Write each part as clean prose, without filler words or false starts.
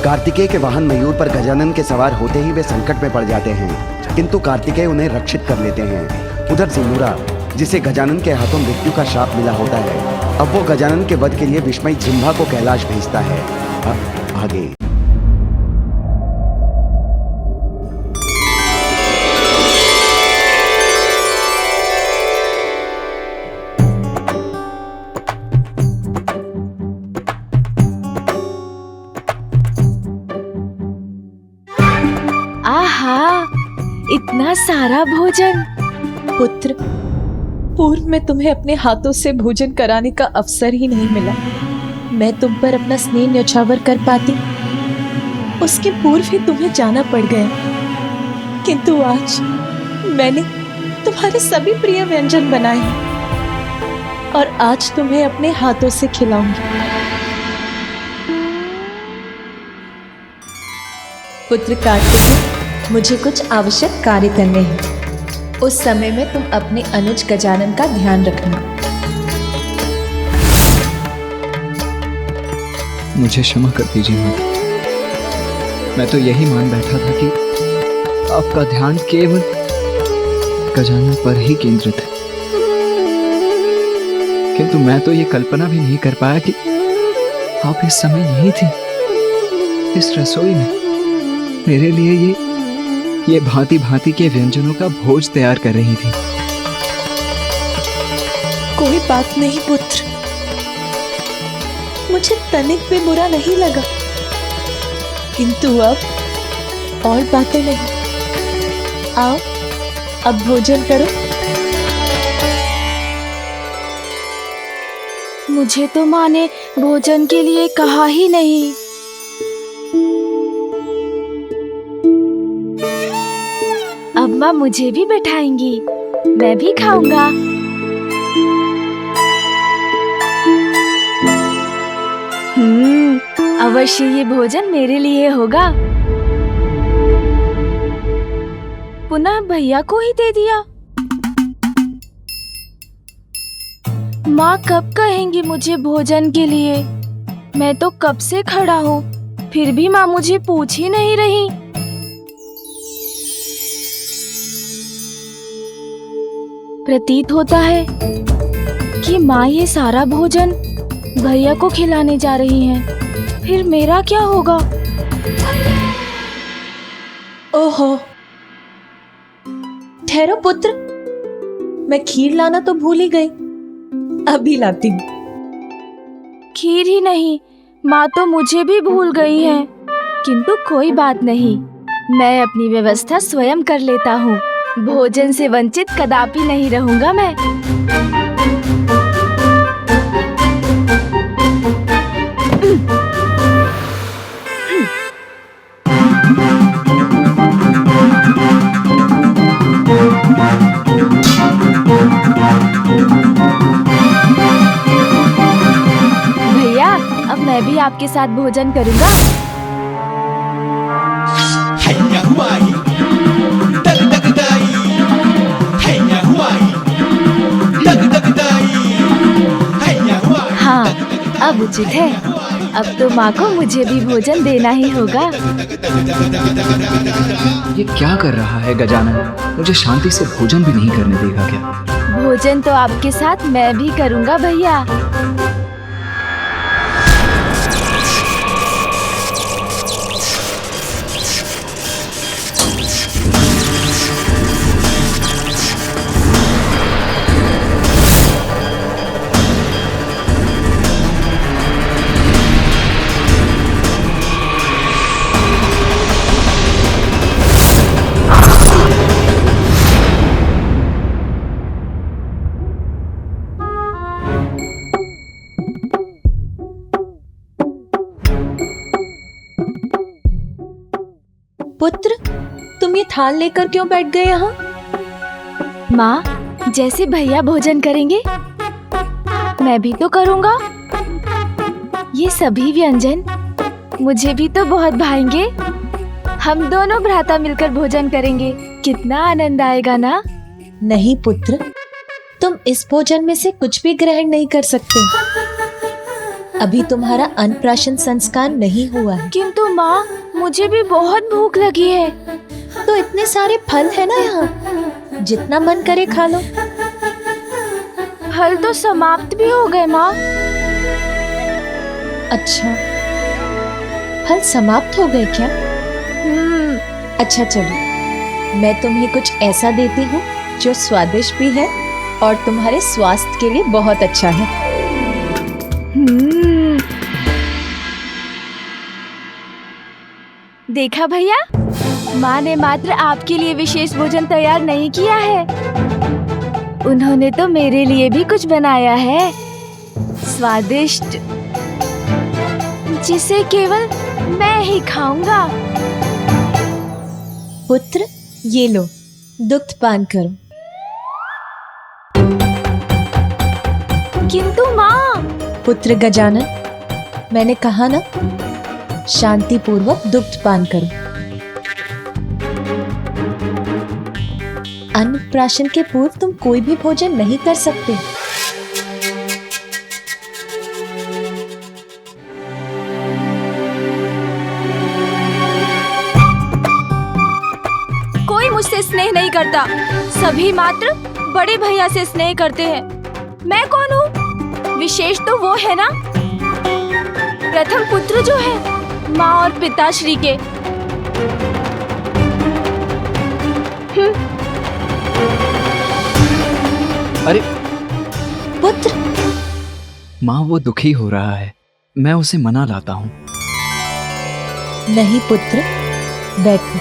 कार्तिकेय के वाहन मयूर पर गजानन के सवार होते ही वे संकट में पड़ जाते हैं, किंतु कार्तिकेय उन्हें रक्षित कर लेते हैं। उधर सिंदूरा, जिसे गजानन के हाथों मृत्यु का शाप मिला होता है, अब वो गजानन के वध के लिए विस्मयी जिह्वा को कैलाश भेजता है। अब आगे। आहा, इतना सारा भोजन। पुत्र, पूर्व में तुम्हें अपने हाथों से भोजन कराने का अवसर ही नहीं मिला। मैं तुम पर अपना स्नेह न्यौछावर कर पाती, उसके पूर्व ही तुम्हें जाना पड़ गया। किंतु आज मैंने तुम्हारे सभी प्रिय व्यंजन बनाए हैं और आज तुम्हें अपने हाथों से खिलाऊंगी। पुत्र कार्तिकेय, मुझे कुछ आवश्यक कार्य करने हैं। उस समय में तुम अपने अनुज गजानन का ध्यान रखना। मुझे क्षमा कर दीजिए माँ। मैं तो यही मान बैठा था कि आपका ध्यान केवल गजानन पर ही केंद्रित है, किंतु मैं तो ये कल्पना भी नहीं कर पाया कि आप इस समय यही थी, इस रसोई में मेरे लिए ये भांति भांति के व्यंजनों का भोज तैयार कर रही थी। कोई बात नहीं पुत्र, मुझे तनिक भी बुरा नहीं लगा, किंतु अब और बातें नहीं। आओ, अब भोजन करो। मुझे तो माँ ने भोजन के लिए कहा ही नहीं। अब माँ मुझे भी बैठाएंगी, मैं भी खाऊंगा। अवश्य ये भोजन मेरे लिए होगा। पुनः भैया को ही दे दिया। माँ कब कहेंगी मुझे भोजन के लिए? मैं तो कब से खड़ा हूँ, फिर भी माँ मुझे पूछ ही नहीं रही। प्रतीत होता है कि माँ ये सारा भोजन भैया को खिलाने जा रही हैं। फिर मेरा क्या होगा? ओहो, ठहरो पुत्र, मैं खीर लाना तो भूल ही गई, अभी लाती हूँ। खीर ही नहीं, माँ तो मुझे भी भूल गई हैं। किंतु कोई बात नहीं, मैं अपनी व्यवस्था स्वयं कर लेता हूँ। भोजन से वंचित कदापि नहीं रहूंगा मैं। भैया, अब मैं भी आपके साथ भोजन करूंगा। हाँ, अब उचित है। अब तो माँ को मुझे भी भोजन देना ही होगा। ये क्या कर रहा है गजानन? मुझे शांति से भोजन भी नहीं करने देगा क्या? भोजन तो आपके साथ मैं भी करूंगा भैया। पुत्र, तुम ये थाल लेकर क्यों बैठ गए यहाँ? माँ, जैसे भैया भोजन करेंगे मैं भी तो करूँगा। ये सभी व्यंजन मुझे भी तो बहुत भाएंगे। हम दोनों भ्राता मिलकर भोजन करेंगे, कितना आनंद आएगा ना? नहीं पुत्र, तुम इस भोजन में से कुछ भी ग्रहण नहीं कर सकते। अभी तुम्हारा अन्नप्राशन संस्कार नहीं हुआ है। किंतु माँ, मुझे भी बहुत भूख लगी है। तो इतने सारे फल है ना यहाँ, जितना मन करे खा लो। फल तो समाप्त भी हो गए माँ। अच्छा, फल समाप्त हो गए क्या? अच्छा चलो, मैं तुम्हें कुछ ऐसा देती हूँ जो स्वादिष्ट भी है और तुम्हारे स्वास्थ्य के लिए बहुत अच्छा है। देखा भैया, माँ ने मात्र आपके लिए विशेष भोजन तैयार नहीं किया है, उन्होंने तो मेरे लिए भी कुछ बनाया है, स्वादिष्ट, जिसे केवल मैं ही खाऊंगा। पुत्र, ये लो, दुग्ध पान करो। किंतु माँ। पुत्र गजानन, मैंने कहा ना, शांति पूर्वक दुग्ध पान करो। अन्नप्राशन के पूर्व तुम कोई भी भोजन नहीं कर सकते। कोई मुझसे स्नेह नहीं करता, सभी मात्र बड़े भैया से स्नेह करते हैं। मैं कौन हूँ? विशेष तो वो है ना, प्रथम पुत्र जो है माँ और पिताश्री के। अरे पुत्र, माँ वो दुखी हो रहा है, मैं उसे मना लाता हूँ। नहीं पुत्र, बैठो।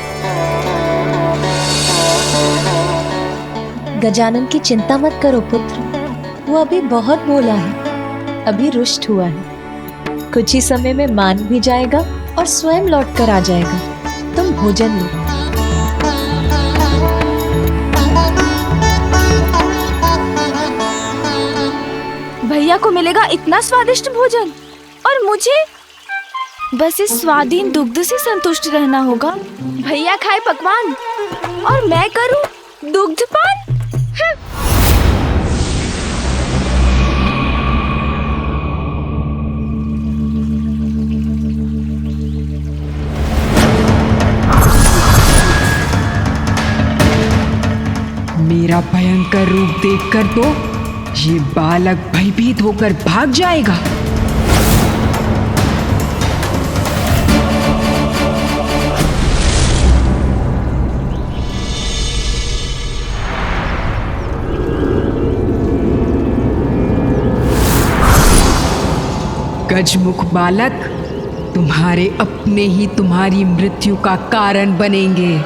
गजानन की चिंता मत करो पुत्र, वो अभी बहुत बोला है, अभी रुष्ट हुआ है, कुछ ही समय में मान भी जाएगा और स्वयं लौट कर आ जाएगा। तुम भोजन लो। भैया को मिलेगा इतना स्वादिष्ट भोजन और मुझे बस इस स्वादीन दुग्ध से संतुष्ट रहना होगा। भैया खाए पकवान और मैं करूं दुग्ध पान। मेरा भयंकर रूप देखकर तो ये बालक भयभीत होकर भाग जाएगा। गजमुख बालक, तुम्हारे अपने ही तुम्हारी मृत्यु का कारण बनेंगे।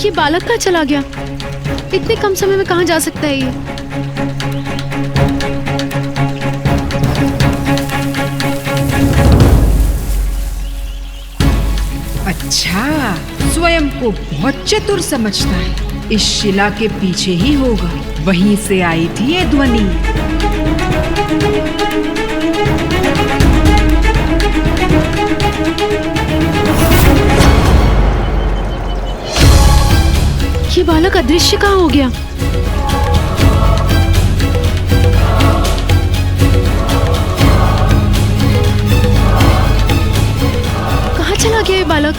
ये बालक कहाँ चला गया? इतने कम समय में कहाँ जा सकता है ये? अच्छा, स्वयं को बहुत चतुर समझता है। इस शिला के पीछे ही होगा, वहीं से आई थी ये ध्वनि। ये बालक अदृश्य कहाँ हो गया? कहाँ चला गया ये बालक?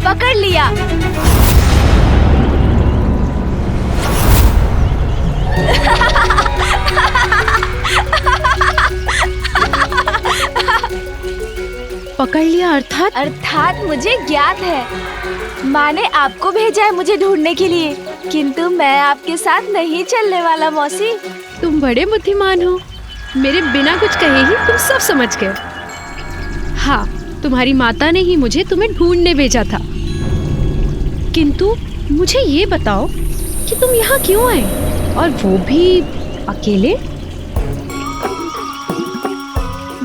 पकड़ लिया। पकड़ लिया अर्थात मुझे ज्ञात है। माँ ने आपको भेजा है मुझे ढूंढने के लिए, किंतु मैं आपके साथ नहीं चलने वाला मौसी। तुम बड़े बुद्धिमान हो, मेरे बिना कुछ कहे ही तुम सब समझ गए। हाँ, तुम्हारी माता ने ही मुझे तुम्हें ढूंढने भेजा था। किंतु मुझे ये बताओ कि तुम यहाँ क्यों आए, और वो भी अकेले?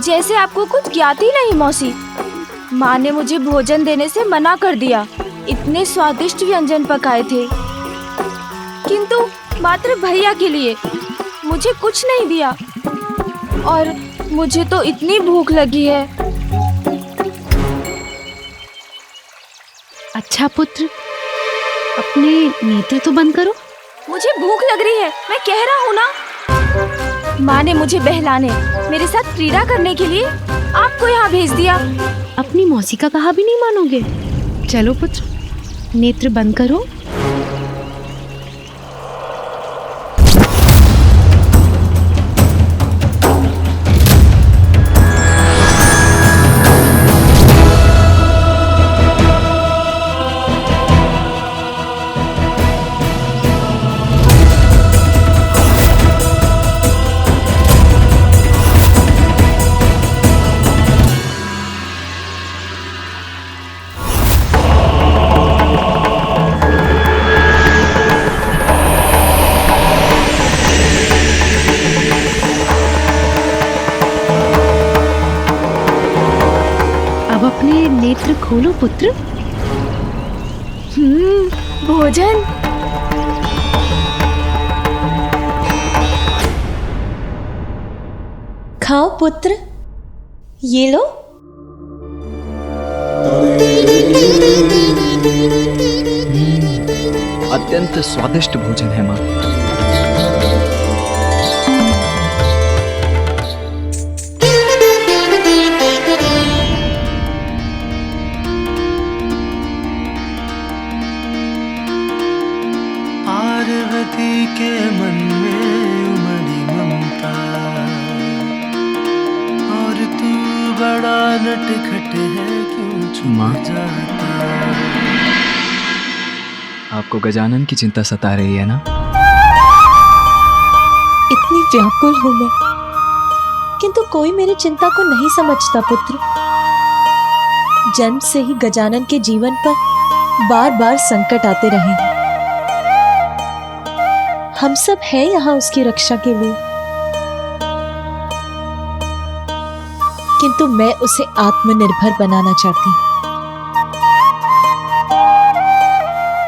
जैसे आपको कुछ ज्ञात ही नहीं मौसी। माँ ने मुझे भोजन देने से मना कर दिया। इतने स्वादिष्ट व्यंजन पकाए थे, किंतु मात्र भैया के लिए मुझे कुछ नहीं दिया। और मुझे तो इतनी भूख लगी है। अच्छा पुत्र, अपने नेत्र तो बंद करो। मुझे भूख लग रही है, मैं कह रहा हूँ ना। माँ ने मुझे बहलाने, मेरे साथ क्रीड़ा करने के लिए आपको यहाँ भेज दिया। अपनी मौसी का कहा भी नहीं मानोगे। चलो पुत्र, नेत्र बंद करो। अब अपने नेत्र खोलो पुत्र। भोजन। खाओ पुत्र, ये लो। अत्यंत स्वादिष्ट भोजन है माँ। पार्वती के मन में उमड़ी ममता, और तू बड़ा नटखट है, क्यों माँ? छुप जाता। आपको गजानन की चिंता सता रही है ना? इतनी व्याकुल हूँ मैं, किंतु कोई मेरी चिंता को नहीं समझता पुत्र। जन्म से ही गजानन के जीवन पर बार बार संकट आते रहे हैं। हम सब हैं यहाँ उसकी रक्षा के लिए, किंतु मैं उसे आत्मनिर्भर बनाना चाहती हूँ।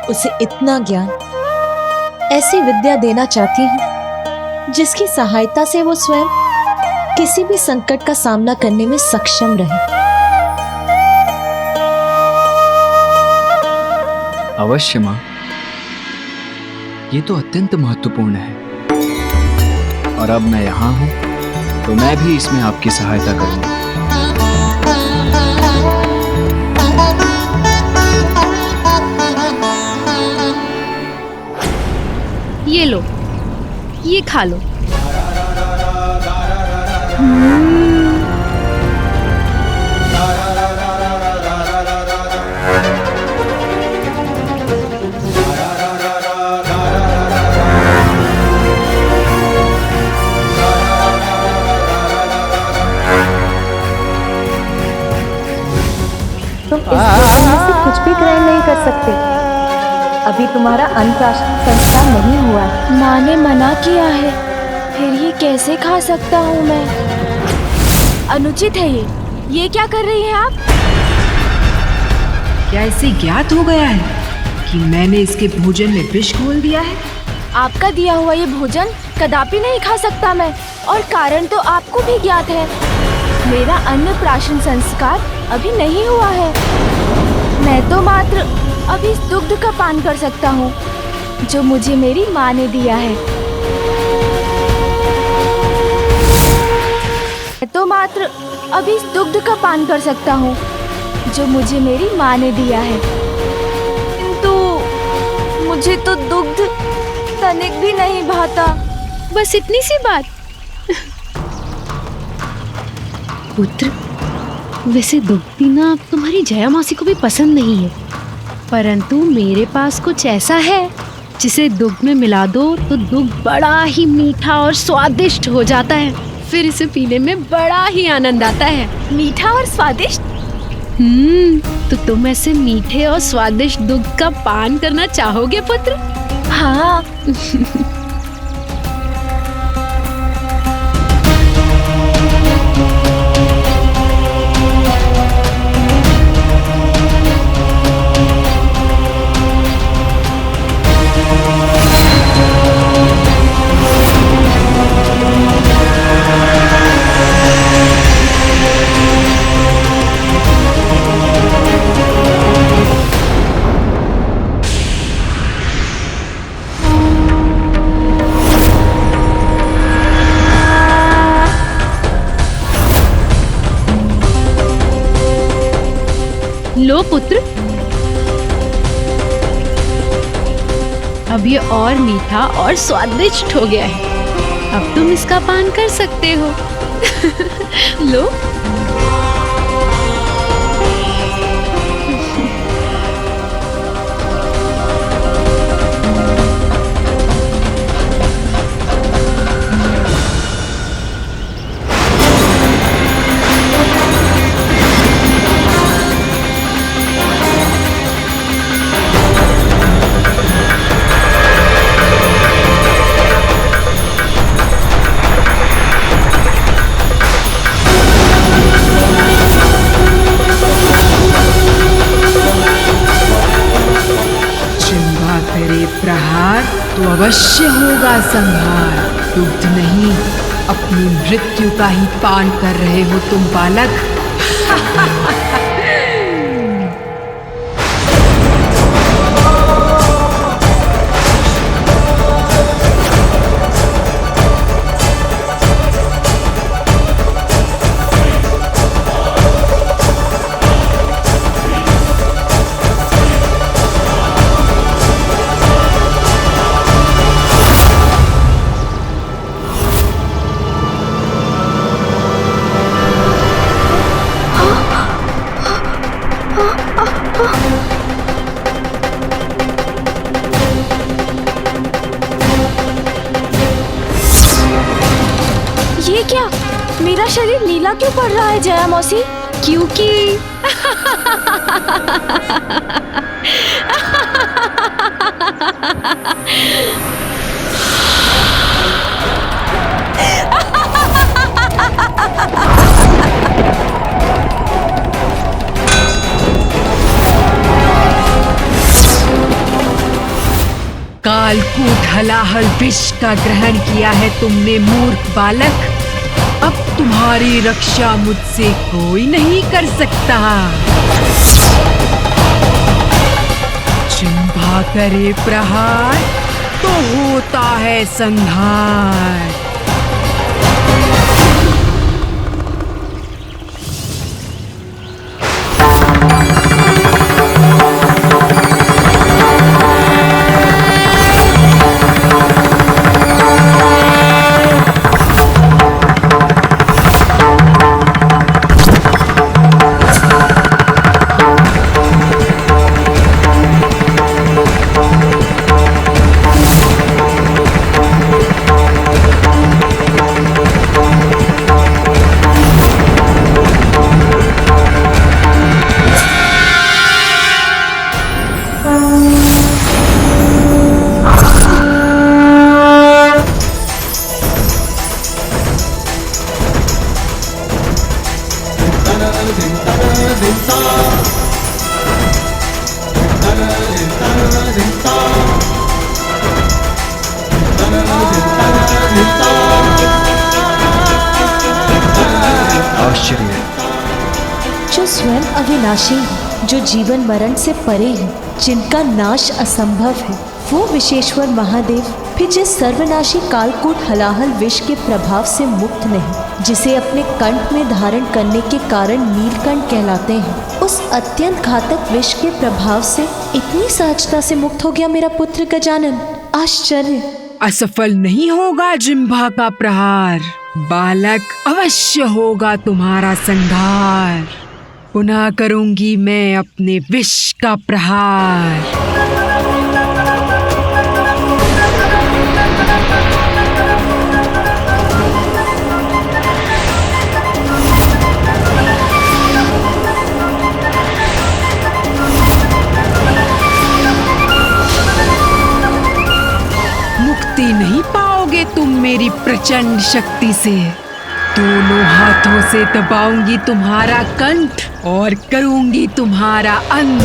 उसे इतना ज्ञान, ऐसी विद्या देना चाहती हूँ जिसकी सहायता से वो स्वयं किसी भी संकट का सामना करने में सक्षम रहे। अवश्य माँ, ये तो अत्यंत महत्वपूर्ण है। और अब मैं यहाँ हूँ तो मैं भी इसमें आपकी सहायता करूँगा। ये लो, ये खा लो। तुम इस भोजन में से कुछ भी ग्रहण नहीं कर सकते। अभी तुम्हारा अन्नप्राशन संस्कार नहीं हुआ है। माँ ने मना किया है, फिर ये कैसे खा सकता हूँ मैं? अनुचित है ये क्या कर रही हैं आप? क्या इसे ज्ञात हो गया है कि मैंने इसके भोजन में विष घोल दिया है? आपका दिया हुआ ये भोजन कदापि नहीं खा सकता मैं, और कारण तो आपको भी ज्ञात है। मेरा अन्नप्राशन संस्कार अभी नहीं हुआ है। मैं तो मात्र अभी इस दुग्ध का पान कर सकता हूँ जो मुझे मेरी माँ ने दिया है। मैं तो मात्र अभी इस दुग्ध का पान कर सकता हूँ जो मुझे मेरी माँ ने दिया है, किंतु मुझे तो दुग्ध तनिक भी नहीं भाता। बस इतनी सी बात। पुत्र, वैसे दुग्ध पीना तुम्हारी जया मौसी को भी पसंद नहीं है, परंतु मेरे पास कुछ ऐसा है जिसे दुग्ध में मिला दो तो दुग्ध बड़ा ही मीठा और स्वादिष्ट हो जाता है। फिर इसे पीने में बड़ा ही आनंद आता है। मीठा और स्वादिष्ट? तो तुम ऐसे मीठे और स्वादिष्ट दुग्ध का पान करना चाहोगे पुत्र? हाँ। लो पुत्र, अब ये और मीठा और स्वादिष्ट हो गया है। अब तुम इसका पान कर सकते हो। लो। प्रहार तो अवश्य होगा संहार। दुग्ध नहीं, अपनी मृत्यु का ही पान कर रहे हो तुम बालक। ये क्या? मेरा शरीर नीला क्यों पड़ रहा है जया मौसी? क्योंकि कालकूट हलाहल विष का ग्रहण किया है तुमने मूर्ख बालक। अब तुम्हारी रक्षा मुझसे कोई नहीं कर सकता। जिह्वा करे प्रहार तो होता है संहार। आश्चर्य, जो स्वयं अविनाशी है, जो जीवन मरण से परे है, जिनका नाश असंभव है, वो विश्वेश्वर महादेव फिर जिस सर्वनाशी कालकूट हलाहल विष के प्रभाव से मुक्त नहीं, जिसे अपने कंठ में धारण करने के कारण नीलकंठ कहलाते हैं, उस अत्यंत घातक विष के प्रभाव से इतनी सहजता से मुक्त हो गया मेरा पुत्र गजानन। आश्चर्य। असफल नहीं होगा जिह्वा का प्रहार बालक, अवश्य होगा तुम्हारा संहार। पुनः करूंगी मैं अपने विष का प्रहार। मुक्ति नहीं पाओगे तुम मेरी प्रचंड शक्ति से। दोनों हाथों से दबाऊंगी तुम्हारा कंठ और करूंगी तुम्हारा अंत।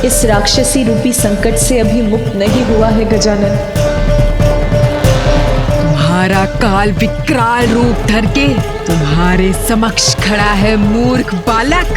इस राक्षसी रूपी संकट से अभी मुक्त नहीं हुआ है गजानन। तुम्हारा काल विकराल रूप धर के तुम्हारे समक्ष खड़ा है मूर्ख बालक।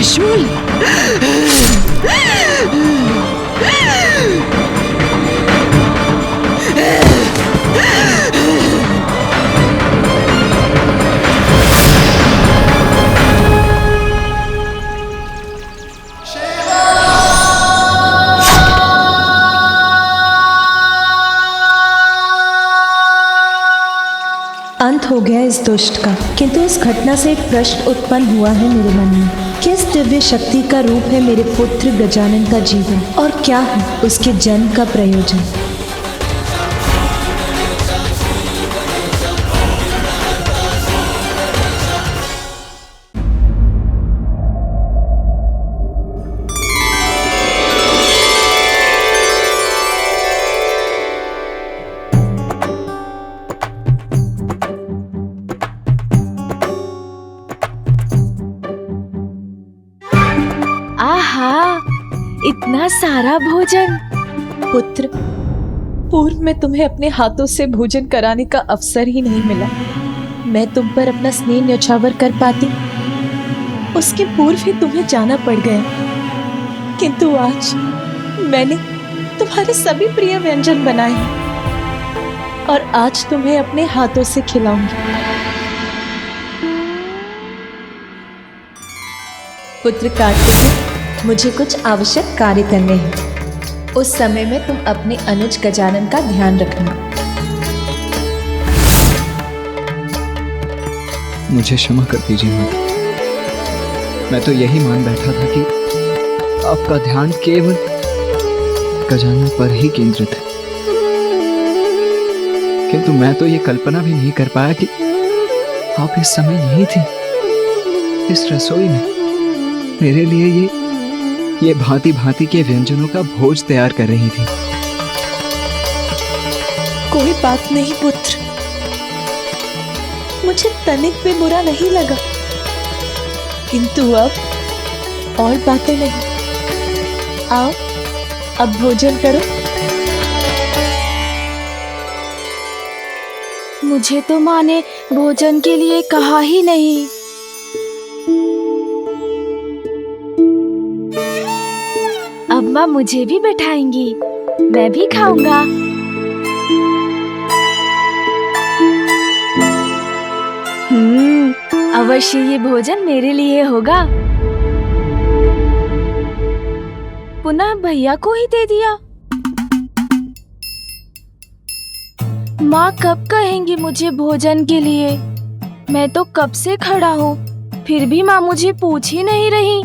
त्रिशूल। अंत हो गया इस दुष्ट का। किंतु इस घटना से एक प्रश्न उत्पन्न हुआ है मेरे मन में। किस दिव्य शक्ति का रूप है मेरे पुत्र गजानन का जीवन, और क्या है उसके जन्म का प्रयोजन? आहा, इतना सारा भोजन। पुत्र, पूर्व में तुम्हें अपने हाथों से भोजन कराने का अवसर ही नहीं मिला। मैं तुम पर अपना स्नेह न्यौछावर कर पाती, उसके पूर्व ही तुम्हें जाना पड़ गया। किंतु आज मैंने तुम्हारे सभी प्रिय व्यंजन बनाए हैं और आज तुम्हें अपने हाथों से खिलाऊंगी। पुत्र कार्तिकेय, मुझे कुछ आवश्यक कार्य करने हैं। उस समय में तुम अपने अनुज गजानन का ध्यान रखना। मुझे क्षमा कर दीजिए माता। मैं तो यही मान बैठा था कि आपका ध्यान केवल गजानन पर ही केंद्रित है, किंतु मैं तो ये कल्पना भी नहीं कर पाया कि आप इस समय यही थी, इस रसोई में मेरे लिए ये भांति भांति के व्यंजनों का भोज तैयार कर रही थी। कोई बात नहीं पुत्र, मुझे तनिक भी बुरा नहीं लगा, किंतु अब और बातें नहीं। आओ, अब भोजन करो। मुझे तो माँ ने भोजन के लिए कहा ही नहीं। अब माँ मुझे भी बैठाएंगी, मैं भी खाऊंगा। अवश्य ये भोजन मेरे लिए होगा। पुनः भैया को ही दे दिया। माँ कब कहेंगी मुझे भोजन के लिए? मैं तो कब से खड़ा हूँ, फिर भी माँ मुझे पूछ ही नहीं रही।